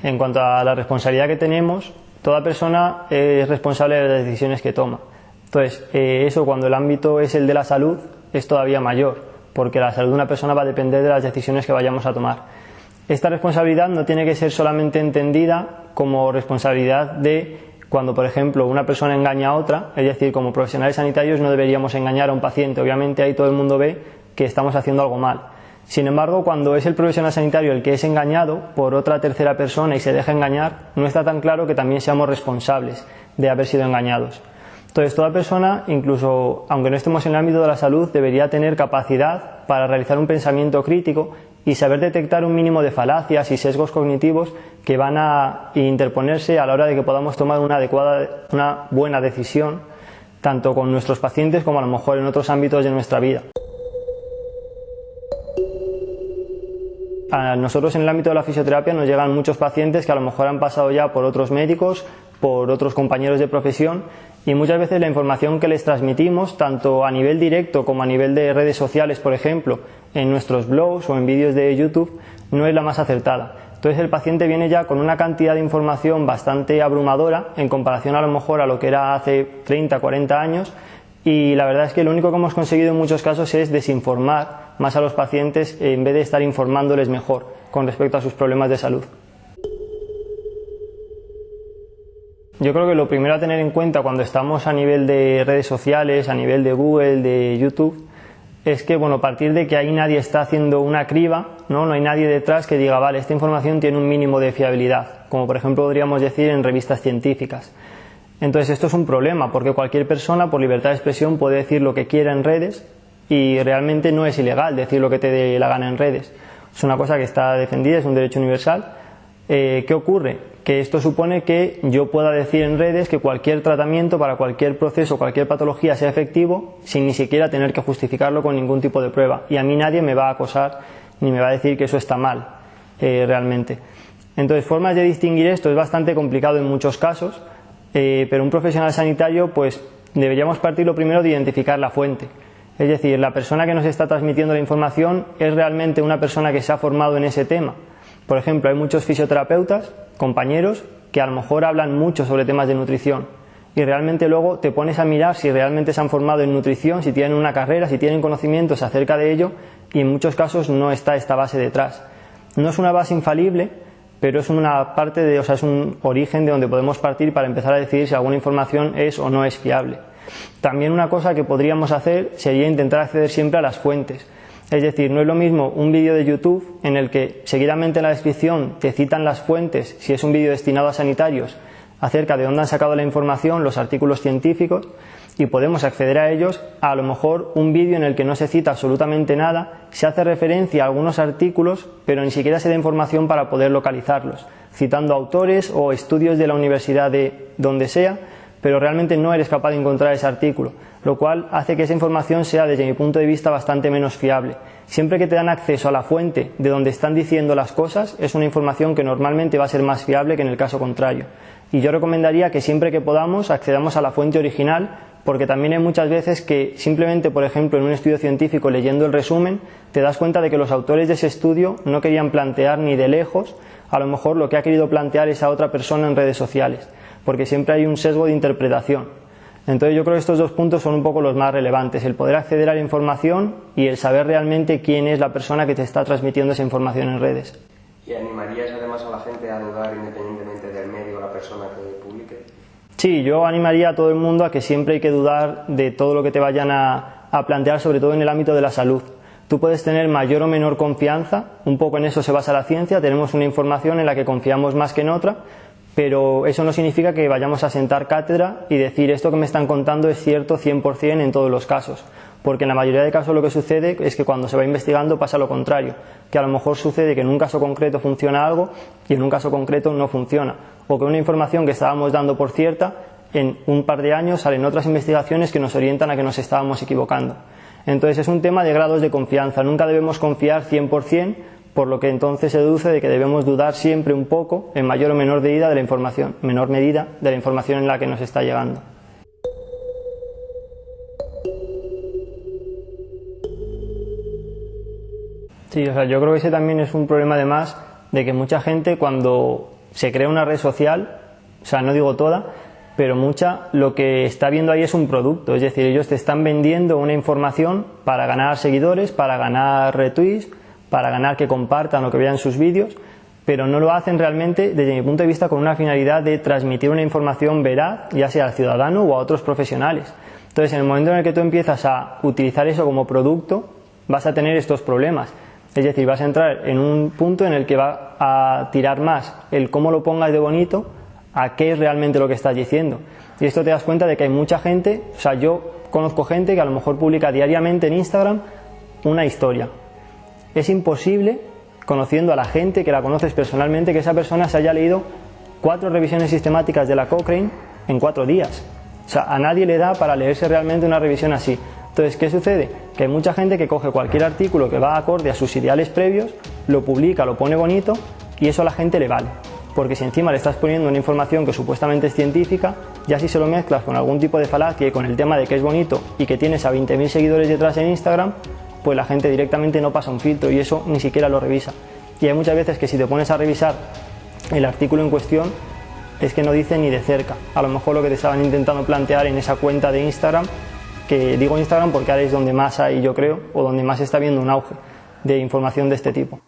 En cuanto a la responsabilidad que tenemos, toda persona es responsable de las decisiones que toma. Entonces, eso cuando el ámbito es el de la salud es todavía mayor, porque la salud de una persona va a depender de las decisiones que vayamos a tomar. Esta responsabilidad no tiene que ser solamente entendida como responsabilidad de cuando, por ejemplo, una persona engaña a otra, es decir, como profesionales sanitarios no deberíamos engañar a un paciente. Obviamente ahí todo el mundo ve que estamos haciendo algo mal. Sin embargo, cuando es el profesional sanitario el que es engañado por otra tercera persona y se deja engañar, no está tan claro que también seamos responsables de haber sido engañados. Entonces, toda persona, incluso aunque no estemos en el ámbito de la salud, debería tener capacidad para realizar un pensamiento crítico y saber detectar un mínimo de falacias y sesgos cognitivos que van a interponerse a la hora de que podamos tomar una buena decisión, tanto con nuestros pacientes como a lo mejor en otros ámbitos de nuestra vida. A nosotros en el ámbito de la fisioterapia nos llegan muchos pacientes que a lo mejor han pasado ya por otros médicos, por otros compañeros de profesión, y muchas veces la información que les transmitimos, tanto a nivel directo como a nivel de redes sociales, por ejemplo, en nuestros blogs o en vídeos de YouTube, no es la más acertada. Entonces el paciente viene ya con una cantidad de información bastante abrumadora en comparación a lo mejor a lo que era hace 30, 40 años, y la verdad es que lo único que hemos conseguido en muchos casos es desinformar más a los pacientes en vez de estar informándoles mejor con respecto a sus problemas de salud. Yo creo que lo primero a tener en cuenta cuando estamos a nivel de redes sociales, a nivel de Google, de YouTube, es que, bueno, a partir de que ahí nadie está haciendo una criba, no hay nadie detrás que diga, vale, esta información tiene un mínimo de fiabilidad, como por ejemplo podríamos decir en revistas científicas. Entonces esto es un problema, porque cualquier persona por libertad de expresión puede decir lo que quiera en redes y realmente no es ilegal decir lo que te dé la gana en redes. Es una cosa que está defendida, es un derecho universal. ¿Qué ocurre? Que esto supone que yo pueda decir en redes que cualquier tratamiento para cualquier proceso, cualquier patología sea efectivo sin ni siquiera tener que justificarlo con ningún tipo de prueba. Y a mí nadie me va a acosar ni me va a decir que eso está mal realmente. Entonces, formas de distinguir esto es bastante complicado en muchos casos, pero un profesional sanitario pues deberíamos partir lo primero de identificar la fuente. Es decir, la persona que nos está transmitiendo la información es realmente una persona que se ha formado en ese tema. Por ejemplo, hay muchos fisioterapeutas, compañeros, que a lo mejor hablan mucho sobre temas de nutrición y realmente luego te pones a mirar si realmente se han formado en nutrición, si tienen una carrera, si tienen conocimientos acerca de ello, y en muchos casos no está esta base detrás. No es una base infalible, pero es una parte es un origen de donde podemos partir para empezar a decidir si alguna información es o no es fiable. También una cosa que podríamos hacer sería intentar acceder siempre a las fuentes. Es decir, no es lo mismo un vídeo de YouTube en el que seguidamente en la descripción te citan las fuentes, si es un vídeo destinado a sanitarios, acerca de dónde han sacado la información, los artículos científicos, y podemos acceder a ellos, a lo mejor un vídeo en el que no se cita absolutamente nada, se hace referencia a algunos artículos, pero ni siquiera se da información para poder localizarlos, citando autores o estudios de la universidad de donde sea, pero realmente no eres capaz de encontrar ese artículo, lo cual hace que esa información sea, desde mi punto de vista, bastante menos fiable. Siempre que te dan acceso a la fuente de donde están diciendo las cosas, es una información que normalmente va a ser más fiable que en el caso contrario. Y yo recomendaría que siempre que podamos accedamos a la fuente original, porque también hay muchas veces que simplemente, por ejemplo, en un estudio científico, leyendo el resumen, te das cuenta de que los autores de ese estudio no querían plantear ni de lejos a lo mejor lo que ha querido plantear esa otra persona en redes sociales, porque siempre hay un sesgo de interpretación. Entonces yo creo que estos dos puntos son un poco los más relevantes, el poder acceder a la información y el saber realmente quién es la persona que te está transmitiendo esa información en redes. ¿Y animarías además a la gente a dudar independientemente del medio o la persona que publique? Sí, yo animaría a todo el mundo a que siempre hay que dudar de todo lo que te vayan a plantear, sobre todo en el ámbito de la salud. Tú puedes tener mayor o menor confianza, un poco en eso se basa la ciencia, tenemos una información en la que confiamos más que en otra, pero eso no significa que vayamos a sentar cátedra y decir esto que me están contando es cierto 100% en todos los casos, porque en la mayoría de casos lo que sucede es que cuando se va investigando pasa lo contrario, que a lo mejor sucede que en un caso concreto funciona algo y en un caso concreto no funciona, o que una información que estábamos dando por cierta, en un par de años salen otras investigaciones que nos orientan a que nos estábamos equivocando. Entonces es un tema de grados de confianza, nunca debemos confiar 100%, por lo que entonces se deduce de que debemos dudar siempre un poco, en mayor o menor medida, de la información en la que nos está llegando. Sí, yo creo que ese también es un problema además de que mucha gente cuando se crea una red social, o sea, no digo toda, pero mucha, lo que está viendo ahí es un producto, es decir, ellos te están vendiendo una información para ganar seguidores, para ganar retweets, para ganar que compartan o que vean sus vídeos, pero no lo hacen realmente, desde mi punto de vista, con una finalidad de transmitir una información veraz, ya sea al ciudadano o a otros profesionales. Entonces, en el momento en el que tú empiezas a utilizar eso como producto, vas a tener estos problemas. Es decir, vas a entrar en un punto en el que va a tirar más el cómo lo pongas de bonito a qué es realmente lo que estás diciendo. Y esto te das cuenta de que hay mucha gente, o sea, yo conozco gente que a lo mejor publica diariamente en Instagram una historia. Es imposible, conociendo a la gente que la conoces personalmente, que esa persona se haya leído 4 revisiones sistemáticas de la Cochrane en 4 días. O sea, a nadie le da para leerse realmente una revisión así. Entonces, ¿qué sucede? Que hay mucha gente que coge cualquier artículo que va acorde a sus ideales previos, lo publica, lo pone bonito y eso a la gente le vale. Porque si encima le estás poniendo una información que supuestamente es científica, ya si se lo mezclas con algún tipo de falacia y con el tema de que es bonito y que tienes a 20.000 seguidores detrás en Instagram, pues la gente directamente no pasa un filtro y eso ni siquiera lo revisa. Y hay muchas veces que si te pones a revisar el artículo en cuestión, es que no dice ni de cerca a lo mejor lo que te estaban intentando plantear en esa cuenta de Instagram, que digo Instagram porque ahora es donde más hay, yo creo, o donde más está viendo un auge de información de este tipo.